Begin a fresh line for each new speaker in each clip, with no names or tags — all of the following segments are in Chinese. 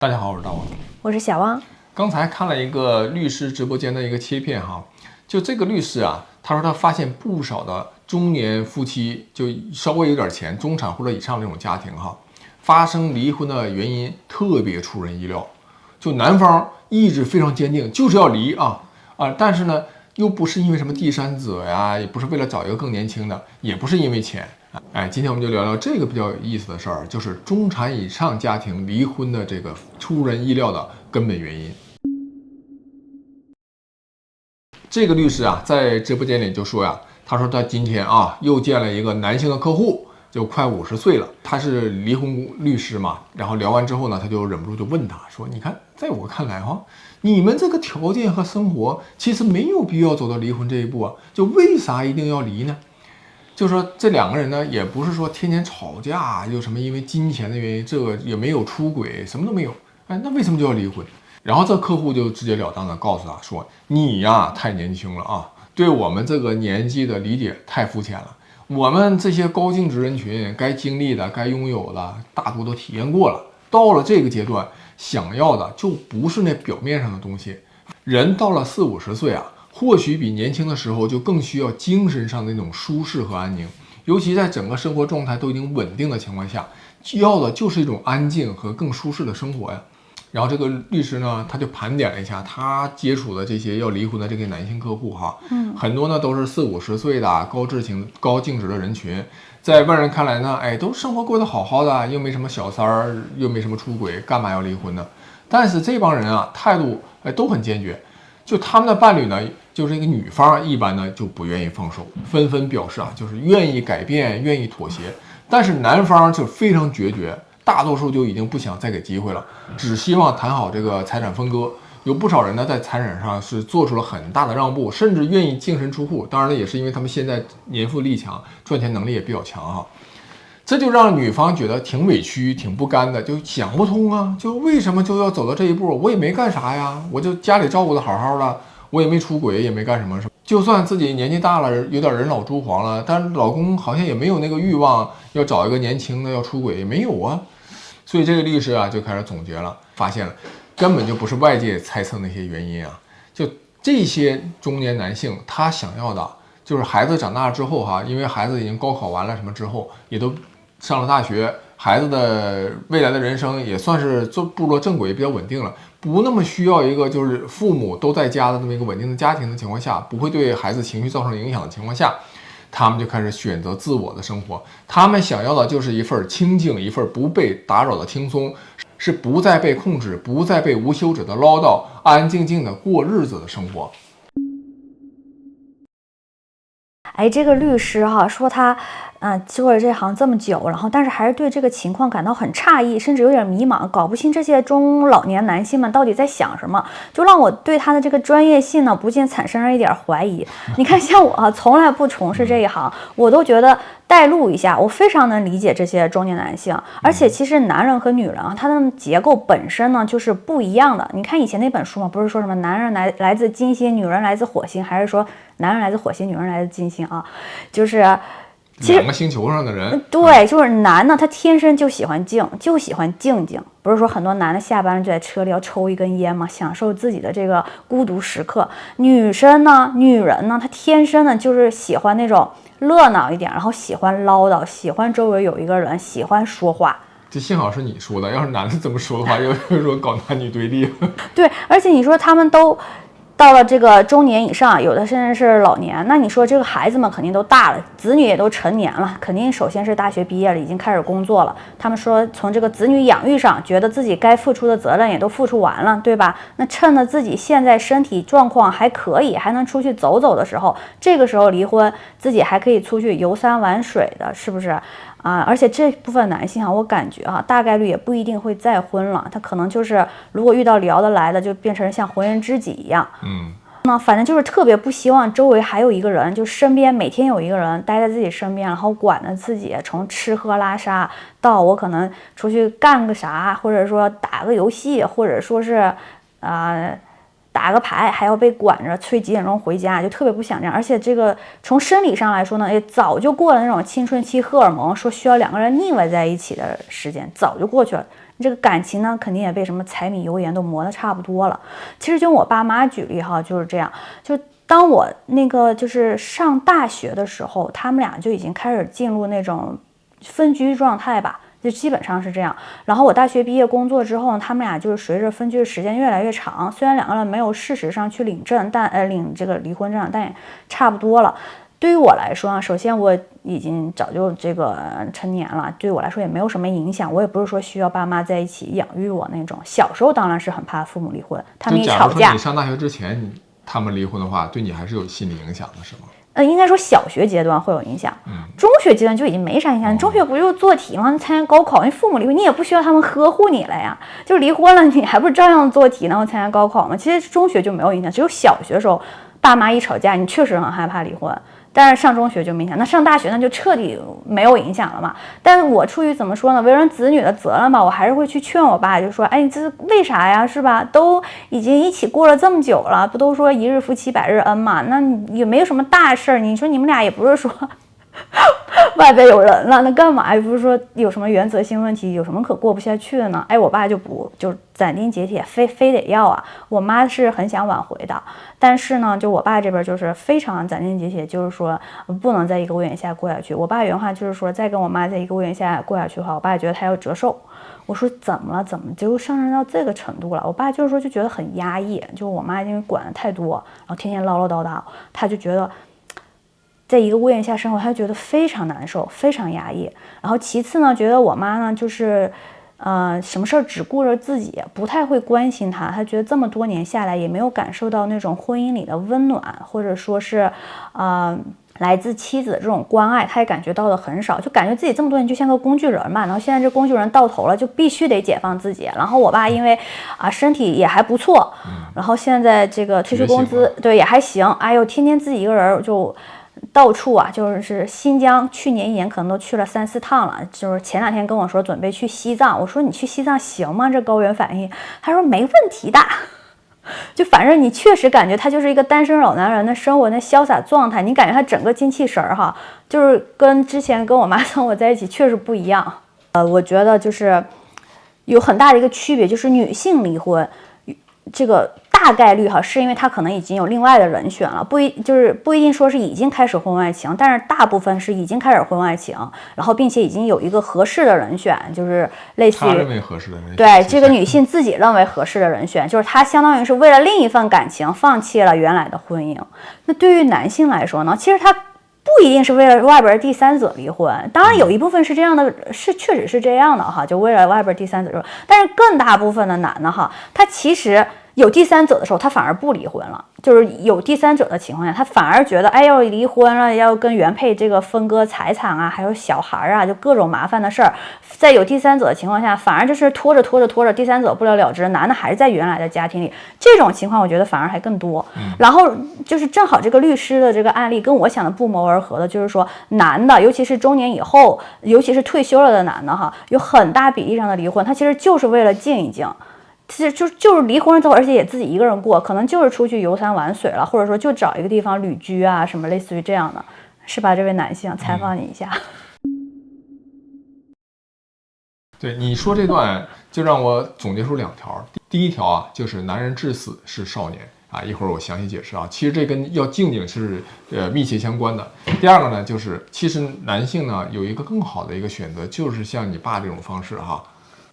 大家好，我是大王，
我是小汪。
刚才看了一个律师直播间的一个切片哈，就这个律师啊，他说他发现不少的中年夫妻，就稍微有点钱、中产或者以上这种家庭哈，发生离婚的原因特别出人意料。就男方意志非常坚定，就是要离但是呢，又不是因为什么第三者呀，也不是为了找一个更年轻的，也不是因为钱。今天我们就聊聊这个比较有意思的事儿，就是中产以上家庭离婚的这个出人意料的根本原因。这个律师啊，在直播间里就说呀，他说他今天又见了一个男性的客户，就快50岁了，他是离婚律师嘛。然后聊完之后呢，他就忍不住就问他说：“你看，在我看来你们这个条件和生活其实没有必要走到离婚这一步啊，就为啥一定要离呢？”就说这两个人呢，也不是说天天吵架，有什么因为金钱的原因，这个也没有出轨，什么都没有。那为什么就要离婚？然后这客户就直截了当的告诉他说：“你呀，太年轻了啊，对我们这个年纪的理解太肤浅了。我们这些高净值人群，该经历的、该拥有的，大多都体验过了。到了这个阶段，想要的就不是那表面上的东西。人到了40、50岁或许比年轻的时候就更需要精神上的那种舒适和安宁，尤其在整个生活状态都已经稳定的情况下，要的就是一种安静和更舒适的生活呀。”然后这个律师呢，他就盘点了一下他接触的这些要离婚的这个男性客户很多呢都是40、50岁的高净值的人群，在外人看来呢，都生活过得好好的，又没什么小三儿，又没什么出轨，干嘛要离婚呢？但是这帮人态度都很坚决，就他们的伴侣呢，就是一个女方一般呢就不愿意放手，纷纷表示就是愿意改变，愿意妥协，但是男方就非常决绝。大多数就已经不想再给机会了，只希望谈好这个财产分割。有不少人呢，在财产上是做出了很大的让步，甚至愿意净身出户。当然了，也是因为他们现在年富力强，赚钱能力也比较强这就让女方觉得挺委屈、挺不甘的，就想不通就为什么就要走到这一步？我也没干啥呀，我就家里照顾的好好的，我也没出轨，也没干什么。就算自己年纪大了，有点人老珠黄了，但老公好像也没有那个欲望要找一个年轻的要出轨，也没有所以这个律师就开始总结了，发现了根本就不是外界猜测那些原因就这些中年男性他想要的就是孩子长大之后因为孩子已经高考完了什么之后，也都上了大学，孩子的未来的人生也算是步入正轨，比较稳定了，不那么需要一个就是父母都在家的这么一个稳定的家庭的情况下，不会对孩子情绪造成影响的情况下，他们就开始选择自我的生活。他们想要的就是一份清静，一份不被打扰的轻松，是不再被控制，不再被无休止的唠叨，安安静静的过日子的生活。
这个律师说他做了这行这么久，然后但是还是对这个情况感到很诧异，甚至有点迷茫，搞不清这些中老年男性们到底在想什么，就让我对他的这个专业性呢不禁产生了一点怀疑。你看，像我从来不从事这一行，我都觉得带入一下，我非常能理解这些中年男性。而且其实男人和女人他的结构本身呢就是不一样的。你看以前那本书嘛，不是说什么男人来自金星，女人来自火星，还是说男人来自火星，女人来自金星就是
两个星球上的人，
对，就是男呢，他天生就喜欢静，就喜欢静静。不是说很多男的下班就在车里要抽一根烟嘛，享受自己的这个孤独时刻。女人呢，她天生呢就是喜欢那种热闹一点，然后喜欢唠叨，喜欢周围有一个人，喜欢说话。
这幸好是你说的，要是男的这么说的话，又说搞男女对立。
对，而且你说他们都到了这个中年以上，有的甚至是老年，那你说这个孩子们肯定都大了，子女也都成年了，肯定首先是大学毕业了，已经开始工作了。他们说从这个子女养育上，觉得自己该付出的责任也都付出完了，对吧？那趁着自己现在身体状况还可以，还能出去走走的时候，这个时候离婚，自己还可以出去游山玩水的，是不是？而且这部分男性我感觉大概率也不一定会再婚了，他可能就是如果遇到聊得来的，就变成像红颜知己一样。那反正就是特别不希望周围还有一个人，就身边每天有一个人待在自己身边，然后管着自己，从吃喝拉撒到我可能出去干个啥，或者说打个游戏，或者说是打个牌还要被管着催几点钟回家，就特别不想这样。而且这个从生理上来说呢，也早就过了那种青春期荷尔蒙说需要两个人腻歪在一起的时间，早就过去了。你这个感情呢，肯定也被什么柴米油盐都磨得差不多了。其实就我爸妈举例哈，就是这样，就当我那个就是上大学的时候，他们俩就已经开始进入那种分居状态吧。就基本上是这样，然后我大学毕业工作之后，他们俩就是随着分居的时间越来越长，虽然两个人没有事实上去领证，领这个离婚证，但也差不多了。对于我来说啊，首先我已经早就这个成年了，对我来说也没有什么影响，我也不是说需要爸妈在一起养育我那种。小时候当然是很怕父母离婚，他们一吵架，
你上大学之前他们离婚的话，对你还是有心理影响的，是吗？
应该说小学阶段会有影响，中学阶段就已经没啥影响。中学不就做题吗？参加高考，你父母离婚，你也不需要他们呵护你了呀。就离婚了，你还不是照样做题，然后参加高考吗？其实中学就没有影响，只有小学的时候，爸妈一吵架，你确实很害怕离婚。但是上中学就明显，那上大学那就彻底没有影响了嘛。但是我出于怎么说呢，为人子女的责任吧，我还是会去劝我爸，就说，哎，这为啥呀？是吧？都已经一起过了这么久了，不都说一日夫妻百日恩嘛？那也没有什么大事儿。你说你们俩也不是说外边有人了，那干嘛？也不是说有什么原则性问题，有什么可过不下去的呢？哎，我爸就斩钉截铁，非得要啊。我妈是很想挽回的，但是呢，就我爸这边就是非常斩钉截铁，就是说不能在一个屋檐下过下去。我爸原话就是说，再跟我妈在一个屋檐下过下去的话，我爸觉得他要折寿。我说怎么了？怎么就上升到这个程度了？我爸就是说就觉得很压抑，就我妈因为管得太多，然后天天唠唠叨叨，他就觉得在一个屋檐下生活，他觉得非常难受，非常压抑。然后其次呢，觉得我妈呢就是什么事儿只顾着自己，不太会关心他。他觉得这么多年下来也没有感受到那种婚姻里的温暖，或者说是来自妻子的这种关爱，他也感觉到的很少，就感觉自己这么多年就像个工具人嘛。然后现在这工具人到头了，就必须得解放自己。然后我爸因为身体也还不错，然后现在这个退休工资对也还行，哎呦，天天自己一个人就到处就是新疆，去年1年可能都去了3、4趟了。就是前2天跟我说准备去西藏，我说你去西藏行吗？这高原反应，他说没问题的。就反正你确实感觉他就是一个单身老男人的生活那潇洒状态，你感觉他整个精气神儿哈，就是跟之前跟我妈生活在一起确实不一样。我觉得就是有很大的一个区别，就是女性离婚这个大概率哈，是因为她可能已经有另外的人选了，不一定说是已经开始婚外情，但是大部分是已经开始婚外情，然后并且已经有一个合适的人选，就是类似于
她认为合适的人选，
对这个女性自己认为合适的人选，就是她相当于是为了另一份感情放弃了原来的婚姻。那对于男性来说呢，其实他不一定是为了外边第三者离婚，当然有一部分是这样的，确实是这样的哈，就为了外边第三者离婚，但是更大部分的男的哈，他其实有第三者的时候，他反而不离婚了。就是有第三者的情况下，他反而觉得，哎，要离婚了，要跟原配这个分割财产啊，还有小孩啊，就各种麻烦的事儿。在有第三者的情况下，反而就是拖着，第三者不了了之，男的还是在原来的家庭里。这种情况，我觉得反而还更多。然后就是正好这个律师的这个案例跟我想的不谋而合的，就是说男的，尤其是中年以后，尤其是退休了的男的哈，有很大比例上的离婚，他其实就是为了静一静。其实就是离婚之后，而且也自己一个人过，可能就是出去游山玩水了，或者说就找一个地方旅居啊，什么类似于这样的，是吧？这位男性，采访你一下。
对你说这段，就让我总结出2条。第一条啊，就是男人至死是少年啊，一会儿我详细解释啊。其实这跟要静静是密切相关的。第二个呢，就是其实男性呢有一个更好的一个选择，就是像你爸这种方式哈。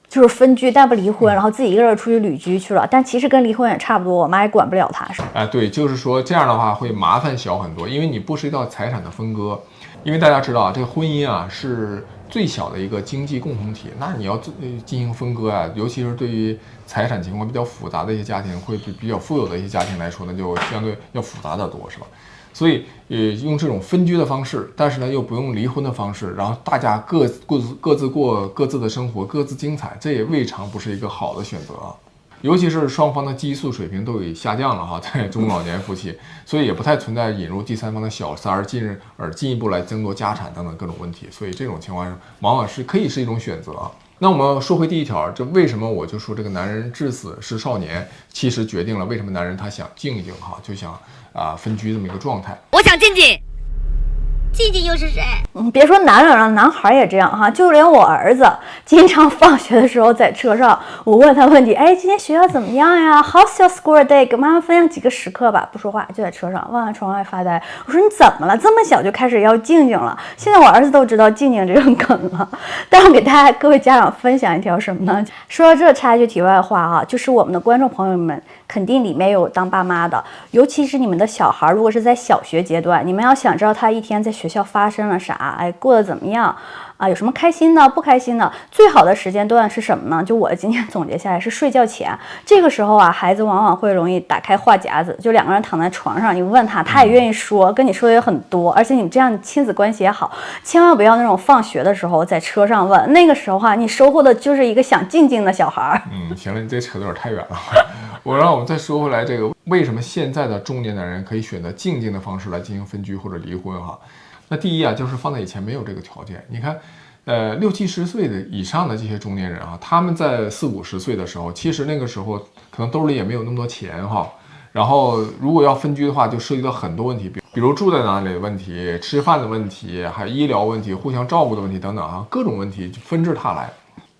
就是分居但不离婚，然后自己一个人出去旅居去了，但其实跟离婚也差不多，我妈也管不了他，是吧？
哎，对，就是说这样的话会麻烦小很多，因为你不涉及到财产的分割，因为大家知道这个婚姻啊是最小的一个经济共同体，那你要进行分割啊，尤其是对于财产情况比较复杂的一些家庭，会比较富有的一些家庭来说呢，就相对要复杂得多，是吧？所以用这种分居的方式，但是呢又不用离婚的方式，然后大家各自过各自的生活，各自精彩，这也未尝不是一个好的选择啊。尤其是双方的激素水平都已下降了哈，在中老年夫妻，所以也不太存在引入第三方的小三儿进一步来争夺家产等等各种问题，所以这种情况往往是可以是一种选择啊。那我们说回第一条，这为什么我就说这个男人至死是少年，其实决定了为什么男人他想静一静哈，就想分居这么一个状态。
我想静静。静静又是谁？
别说男人了，男孩也这样哈。就连我儿子，经常放学的时候在车上，我问他问题，哎，今天学校怎么样呀 ？How's your school day？ 跟妈妈分享几个时刻吧。不说话，就在车上望着窗外发呆。我说你怎么了？这么小就开始要静静了？现在我儿子都知道静静这个梗了。但我给各位家长分享一条什么呢？说到这，插一句题外话哈，就是我们的观众朋友们肯定里面有当爸妈的，尤其是你们的小孩，如果是在小学阶段，你们要想知道他一天在学校发生了啥，哎，过得怎么样啊？有什么开心的、不开心的？最好的时间段是什么呢？就我今天总结下来是睡觉前。这个时候啊，孩子往往会容易打开话匣子，就两个人躺在床上，你问他，他也愿意说，跟你说的也很多，而且你们这样亲子关系也好。千万不要那种放学的时候在车上问，那个时候啊，你收获的就是一个想静静的小孩。
行了，你这扯得有点太远了。让我们再说回来，这个为什么现在的中年男人可以选择静静的方式来进行分居或者离婚哈？那第一啊，就是放在以前没有这个条件。你看，60、70岁的以上的这些中年人啊，他们在40、50岁的时候，其实那个时候可能兜里也没有那么多钱哈。然后如果要分居的话，就涉及到很多问题，比如住在哪里的问题、吃饭的问题、还有医疗问题、互相照顾的问题等等啊，各种问题就纷至沓来。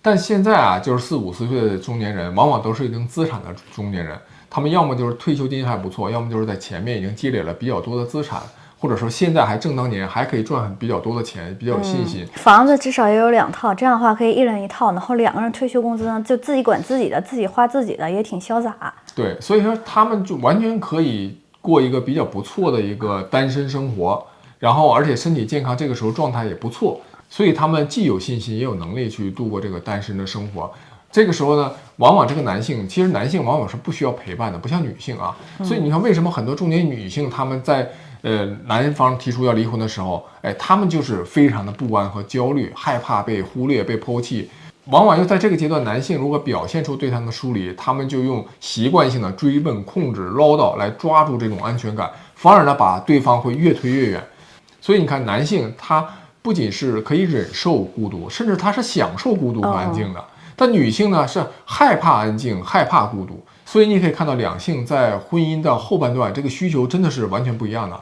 但现在啊，就是40、50岁的中年人，往往都是一定资产的中年人，他们要么就是退休金还不错，要么就是在前面已经积累了比较多的资产，或者说现在还正当年，还可以赚比较多的钱，比较有信心。
房子至少也有2套，这样的话可以一人一套，然后2个人退休工资呢就自己管自己的，自己花自己的，也挺潇洒。
对，所以说他们就完全可以过一个比较不错的一个单身生活，然后而且身体健康，这个时候状态也不错。所以他们既有信心，也有能力去度过这个单身的生活。这个时候呢，往往这个男性，其实男性往往是不需要陪伴的，不像女性啊。所以你看，为什么很多中年女性他们在男方提出要离婚的时候，哎，他们就是非常的不安和焦虑，害怕被忽略、被抛弃。往往又在这个阶段，男性如果表现出对他们的疏离，他们就用习惯性的追问、控制、唠叨来抓住这种安全感，反而呢把对方会越推越远。所以你看，男性他不仅是可以忍受孤独，甚至他是享受孤独和安静的。但女性呢是害怕安静，害怕孤独。所以你可以看到，两性在婚姻的后半段，这个需求真的是完全不一样的。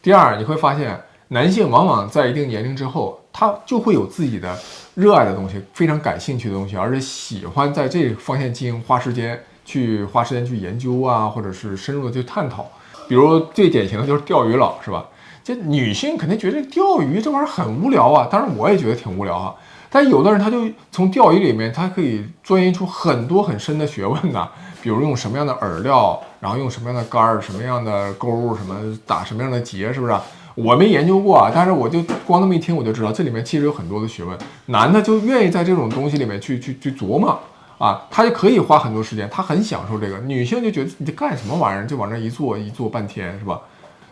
第二，你会发现男性往往在一定年龄之后，他就会有自己的热爱的东西，非常感兴趣的东西，而且喜欢在这方面进行花时间去研究啊，或者是深入的去探讨。比如最典型的就是钓鱼佬，是吧？这女性肯定觉得钓鱼这玩意儿很无聊啊，当然我也觉得挺无聊啊。但有的人他就从钓鱼里面，他可以钻研出很多很深的学问的，比如用什么样的饵料，然后用什么样的竿儿，什么样的钩，什么打什么样的结，是不是？我没研究过啊，但是我就光那么一听，我就知道这里面其实有很多的学问。男的就愿意在这种东西里面去琢磨啊，他就可以花很多时间，他很享受这个。女性就觉得你这干什么玩意儿，就往那一坐半天，是吧？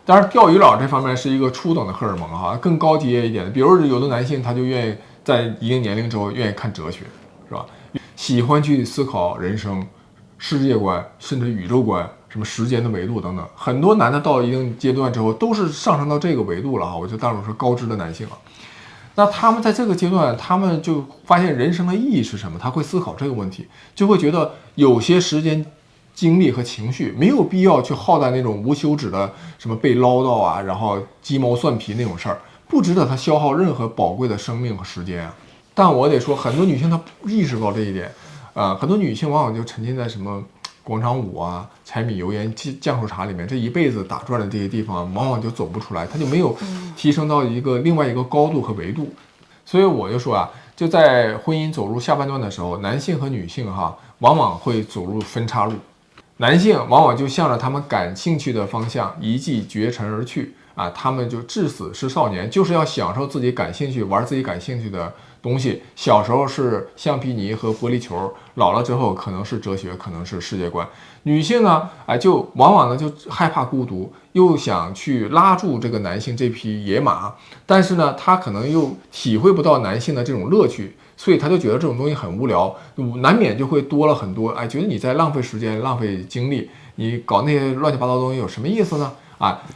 当然，钓鱼佬这方面是一个初等的荷尔蒙哈，更高阶一点的，比如有的男性他就愿意在一定年龄之后愿意看哲学，是吧？喜欢去思考人生、世界观，甚至宇宙观，什么时间的维度等等。很多男的到一定阶段之后，都是上升到这个维度了哈。我就当然说高知的男性啊，那他们在这个阶段，他们就发现人生的意义是什么？他会思考这个问题，就会觉得有些时间、精力和情绪没有必要去耗在那种无休止的什么被唠叨啊，然后鸡毛蒜皮那种事儿，不值得他消耗任何宝贵的生命和时间啊。但我得说，很多女性她不意识到这一点，很多女性往往就沉浸在什么广场舞啊、柴米油盐酱醋茶里面，这一辈子打转的这些地方，往往就走不出来，她就没有提升到另外一个高度和维度。所以我就说啊，就在婚姻走入下半段的时候，男性和女性往往会走入分岔路。男性往往就向着他们感兴趣的方向一骑绝尘而去啊，他们就至死是少年，就是要享受自己感兴趣、玩自己感兴趣的东西。小时候是橡皮泥和玻璃球，老了之后可能是哲学，可能是世界观。女性呢，就往往呢就害怕孤独，又想去拉住这个男性这匹野马，但是呢，她可能又体会不到男性的这种乐趣。所以他就觉得这种东西很无聊，难免就会多了很多，觉得你在浪费时间、浪费精力，你搞那些乱七八糟的东西有什么意思呢？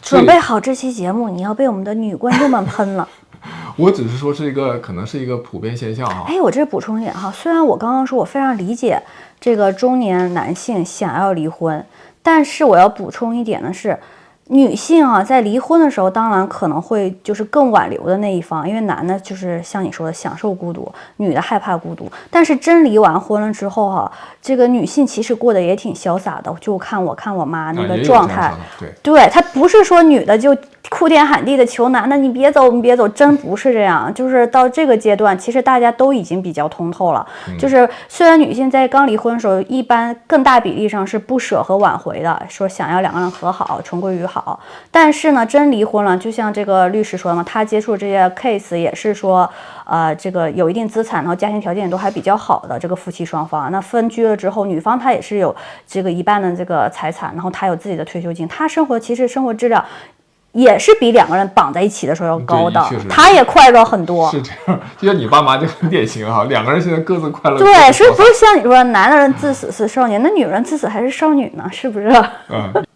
准备好这期节目，你要被我们的女观众们喷了。
我只是说可能是一个普遍现象哈。
我这补充一点哈，虽然我刚刚说我非常理解这个中年男性想要离婚，但是我要补充一点的是，女性啊，在离婚的时候，当然可能会就是更挽留的那一方，因为男的就是像你说的享受孤独，女的害怕孤独。但是真离完婚了之后哈，这个女性其实过得也挺潇洒的。就看我妈那个状态，对，她不是说女的就哭天喊地的求男的你别走，你别走，真不是这样。就是到这个阶段，其实大家都已经比较通透了。就是虽然女性在刚离婚的时候，一般更大比例上是不舍和挽回的，说想要两个人和好，重归于好。但是呢，真离婚了，就像这个律师说的嘛，他接触这些 case 也是说，这个有一定资产，然后家庭条件也都还比较好的这个夫妻双方，那分居了之后，女方她也是有这个一半的这个财产，然后她有自己的退休金，她其实生活质量也是比两个人绑在一起的时候要高的，他也快乐很多。
是这样，就像你爸妈就很典型哈，两个人现在各自快乐。
对，是不是像你说，男人自死是少年，那女人自死还是少女呢？是不是？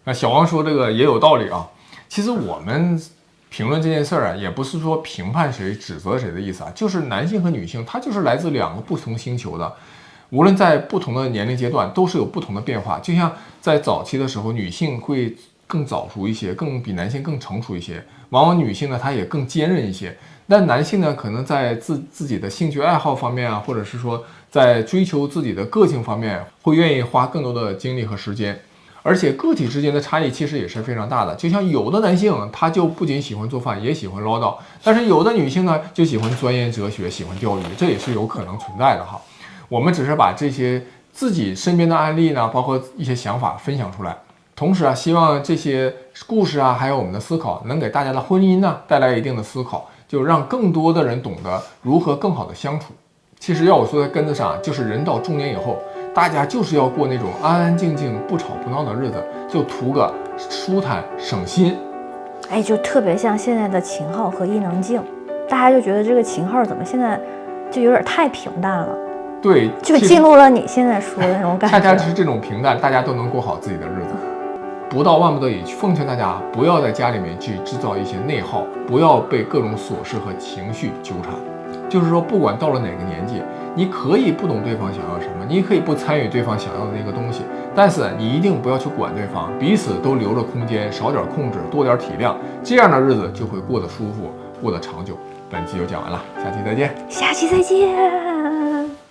那小王说这个也有道理啊。其实我们评论这件事儿啊，也不是说评判谁、指责谁的意思啊，就是男性和女性，他就是来自两个不同星球的。无论在不同的年龄阶段，都是有不同的变化。就像在早期的时候，女性会更早熟一些，更比男性更成熟一些。往往女性呢，她也更坚韧一些。但男性呢，可能在自己的兴趣爱好方面啊，或者是说在追求自己的个性方面，会愿意花更多的精力和时间。而且个体之间的差异其实也是非常大的。就像有的男性，他就不仅喜欢做饭，也喜欢唠叨；但是有的女性呢，就喜欢钻研哲学，喜欢钓鱼，这也是有可能存在的哈。我们只是把这些自己身边的案例呢，包括一些想法分享出来。同时啊，希望这些故事啊，还有我们的思考，能给大家的婚姻呢带来一定的思考，就让更多的人懂得如何更好的相处。其实要我说的根子上，就是人到中年以后，大家就是要过那种安安静静、不吵不闹的日子，就图个舒坦省心。
哎，就特别像现在的秦昊和伊能静，大家就觉得这个秦昊怎么现在就有点太平淡了。
对，
就进入了你现在说的那种感觉。
恰恰是这种平淡，大家都能过好自己的日子。不到万不得已，奉劝大家不要在家里面去制造一些内耗，不要被各种琐事和情绪纠缠。就是说，不管到了哪个年纪，你可以不懂对方想要什么，你可以不参与对方想要的那个东西，但是你一定不要去管对方，彼此都留着空间，少点控制，多点体谅，这样的日子就会过得舒服，过得长久。本期就讲完了，下期再见。
下期再见。